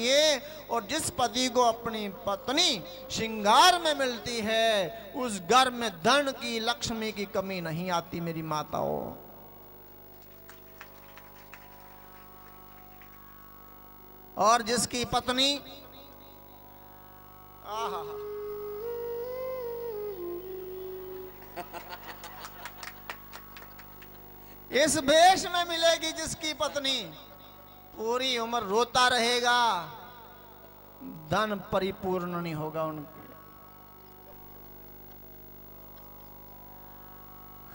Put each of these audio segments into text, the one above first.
ये और जिस पति को अपनी पत्नी श्रृंगार में मिलती है उस घर में धन की लक्ष्मी की कमी नहीं आती मेरी माताओं। और जिसकी पत्नी इस भेष में मिलेगी, जिसकी पत्नी पूरी उम्र रोता रहेगा, धन परिपूर्ण नहीं होगा उनके।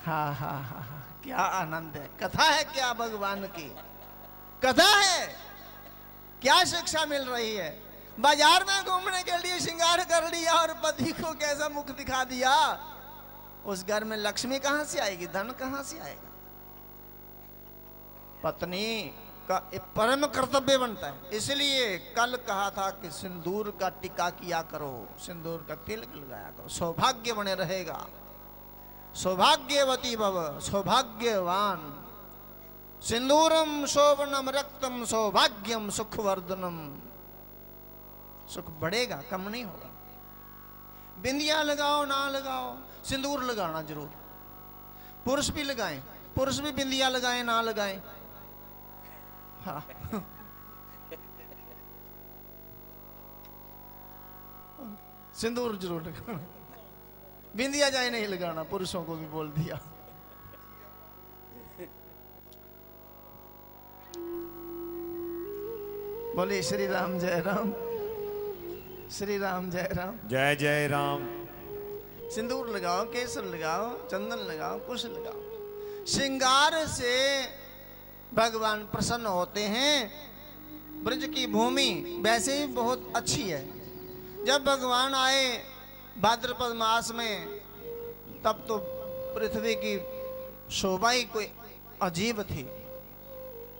हा हा हा, क्या आनंद है, कथा है क्या भगवान की, कथा है क्या शिक्षा मिल रही है। बाजार में घूमने के लिए श्रृंगार कर लिया और पति को कैसा मुख दिखा दिया, उस घर में लक्ष्मी कहां से आएगी, धन कहां से आएगा। पत्नी का परम कर्तव्य बनता है। इसलिए कल कहा था कि सिंदूर का टिका किया करो, सिंदूर का तिलक लगाया करो, सौभाग्य बने रहेगा। सौभाग्यवती भव, सौभाग्यवान। सिंदूरम शोभनम रक्तम सौभाग्यम सुखवर्धनम। सुख बढ़ेगा, कम नहीं होगा। बिंदिया लगाओ ना लगाओ, सिंदूर लगाना जरूर। पुरुष भी लगाएं, पुरुष भी बिंदिया लगाएं ना लगाएं, हाँ। सिंदूर जरूर लगाना, बिंदिया जाए नहीं लगाना, पुरुषों को भी बोल दिया। बोले श्री राम जय राम, श्री राम जय राम, जय जय राम। सिंदूर लगाओ, केसर लगाओ, चंदन लगाओ, कुश लगाओ। श्रृंगार से भगवान प्रसन्न होते हैं। ब्रज की भूमि वैसे ही बहुत अच्छी है। जब भगवान आए भाद्रपद मास में, तब तो पृथ्वी की शोभा ही कोई अजीब थी,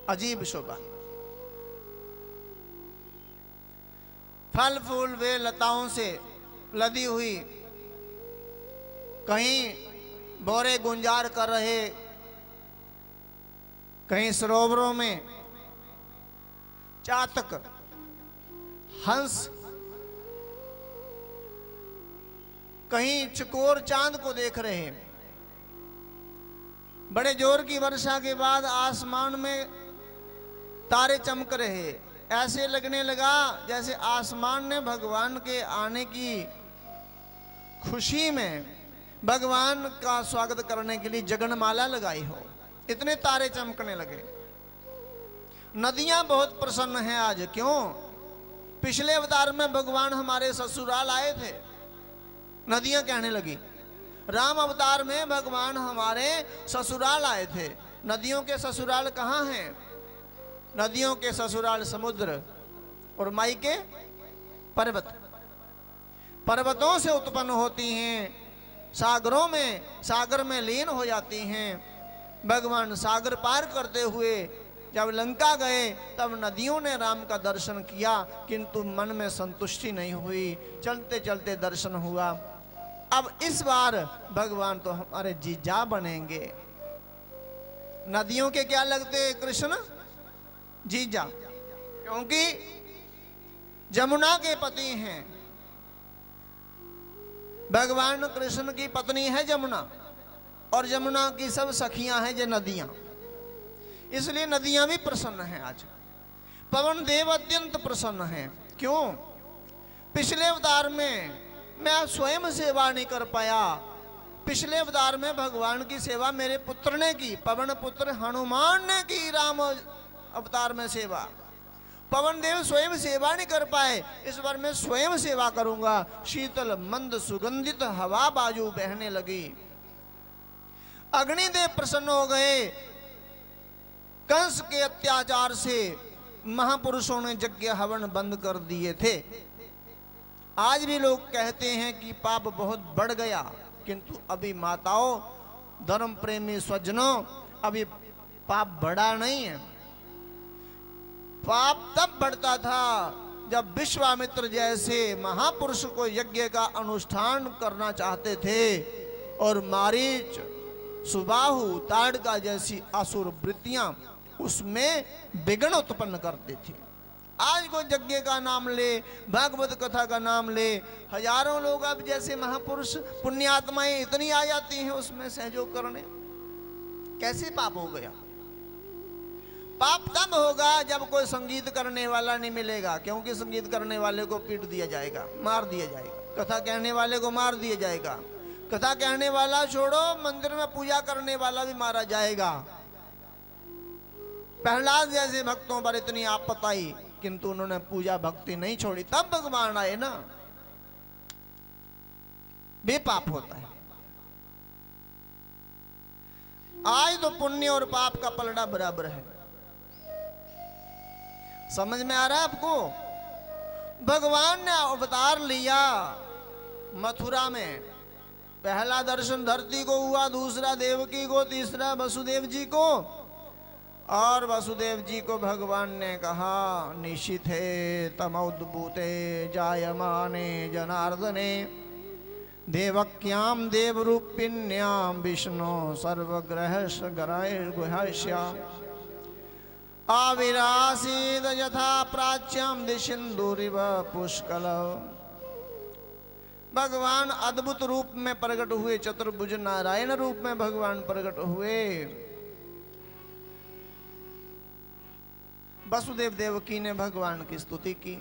अजीब शोभा। फल फूल वे लताओं से लदी हुई, कहीं बोरे गुंजार कर रहे, कहीं सरोवरों में चातक हंस, कहीं चकोर चांद को देख रहे हैं। बड़े जोर की वर्षा के बाद आसमान में तारे चमक रहे, ऐसे लगने लगा जैसे आसमान ने भगवान के आने की खुशी में भगवान का स्वागत करने के लिए जगनमाला लगाई हो, इतने तारे चमकने लगे। नदियां बहुत प्रसन्न हैं आज, क्यों? पिछले अवतार में भगवान हमारे ससुराल आए थे, नदियां कहने लगी। राम अवतार में भगवान हमारे ससुराल आए थे। नदियों के ससुराल कहाँ हैं? नदियों के ससुराल समुद्र और माई के पर्वत। पर्वतों से उत्पन्न होती हैं, सागरों में, सागर में लीन हो जाती हैं। भगवान सागर पार करते हुए जब लंका गए, तब नदियों ने राम का दर्शन किया, किंतु मन में संतुष्टि नहीं हुई, चलते चलते दर्शन हुआ। अब इस बार भगवान तो हमारे जीजा बनेंगे। नदियों के क्या लगते कृष्ण? जीजा, क्योंकि जमुना के पति हैं। भगवान कृष्ण की पत्नी है जमुना, और जमुना की सब सखियां हैं जो नदियां, इसलिए नदियां भी प्रसन्न हैं आज। पवन देव अत्यंत प्रसन्न हैं। क्यों? पिछले अवतार में मैं स्वयं सेवा नहीं कर पाया। पिछले अवतार में भगवान की सेवा मेरे पुत्र ने की, पवन पुत्र हनुमान ने की राम अवतार में सेवा। पवन देव स्वयं सेवा नहीं कर पाए, इस बार मैं स्वयं सेवा करूंगा। शीतल मंद सुगंधित हवा बाजू बहने लगी। अग्निदेव प्रसन्न हो गए। कंस के अत्याचार से महापुरुषों ने यज्ञ हवन बंद कर दिए थे। आज भी लोग कहते हैं कि पाप बहुत बढ़ गया, किंतु अभी माताओं, धर्म प्रेमी स्वजनों, अभी पाप बढ़ा नहीं है। पाप तब बढ़ता था जब विश्वामित्र जैसे महापुरुष को यज्ञ का अनुष्ठान करना चाहते थे और मारीच, सुबाहु, ताड़का जैसी असुर वृत्तियां उसमें विघ्न उत्पन्न करती थी। आज कोई यज्ञ का नाम ले, भागवत कथा का नाम ले, हजारों लोग अब जैसे महापुरुष पुण्यात्माएं इतनी आ जाती हैं उसमें सहयोग करने। कैसे पाप हो गया? पाप तब होगा जब कोई संगीत करने वाला नहीं मिलेगा, क्योंकि संगीत करने वाले को पीट दिया जाएगा, मार दिया जाएगा। कथा कहने वाले को मार दिया जाएगा। कथा कहने वाला छोड़ो, मंदिर में पूजा करने वाला भी मारा जाएगा। प्रहलाद जैसे भक्तों पर इतनी आपत्ति आई, किंतु उन्होंने पूजा भक्ति नहीं छोड़ी, तब भगवान आए ना। बेपाप होता है। आज तो पुण्य और पाप का पलड़ा बराबर है। समझ में आ रहा है आपको? भगवान ने अवतार लिया मथुरा में। पहला दर्शन धरती को हुआ, दूसरा देवकी को, तीसरा वसुदेव जी को। और वसुदेव जी को भगवान ने कहा, निशिथे तमोद्भूते जायमाने जनार्दने देवक्याम देवरूपिण्याम विष्णु सर्वग्रहश गुहस्या आविरासीद यथा प्राच्यम दिशिंदुरिव पुष्कल। भगवान अद्भुत रूप में प्रकट हुए, चतुर्भुज नारायण रूप में भगवान प्रकट हुए। वसुदेव देवकी ने भगवान की स्तुति की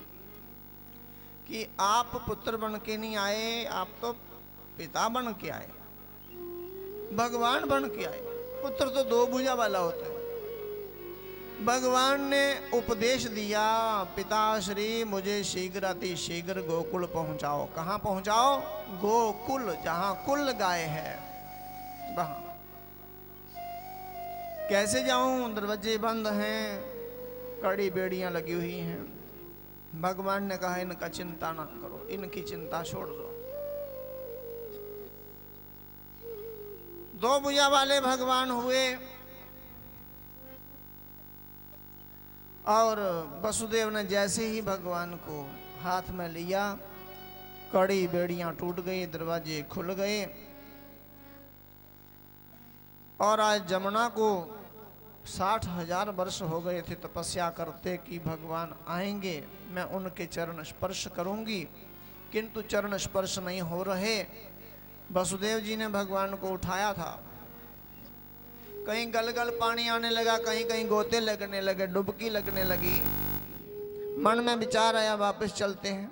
कि आप पुत्र बन के नहीं आए, आप तो पिता बन के आए, भगवान बन के आए। पुत्र तो दो भुजा वाला होता है। भगवान ने उपदेश दिया, पिताश्री मुझे शीघ्र अति शीघ्र गोकुल पहुंचाओ। कहाँ पहुंचाओ? गोकुल, जहां कुल गाय है वहां। कैसे जाऊं? दरवाजे बंद हैं, कड़ी बेड़ियां लगी हुई हैं। भगवान ने कहा, इनका चिंता ना करो, इनकी चिंता छोड़ दो। दो भुजा वाले भगवान हुए और वसुदेव ने जैसे ही भगवान को हाथ में लिया, कड़ी बेड़ियां टूट गई, दरवाजे खुल गए। और आज जमुना को 60,000 वर्ष हो गए थे तपस्या करते कि भगवान आएंगे, मैं उनके चरण स्पर्श करूंगी, किंतु चरण स्पर्श नहीं हो रहे। वसुदेव जी ने भगवान को उठाया था, कहीं गलगल पानी आने लगा, कहीं कहीं गोते लगने लगे, डुबकी लगने लगी। मन में विचार आया, वापस चलते हैं।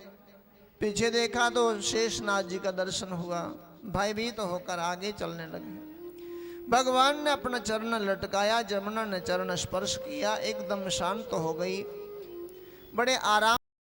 पीछे देखा तो शेषनाग जी का दर्शन हुआ, भयभीत होकर आगे चलने लगे। भगवान ने अपना चरण लटकाया, जमुना ने चरण स्पर्श किया, एकदम शांत हो गई। बड़े आराम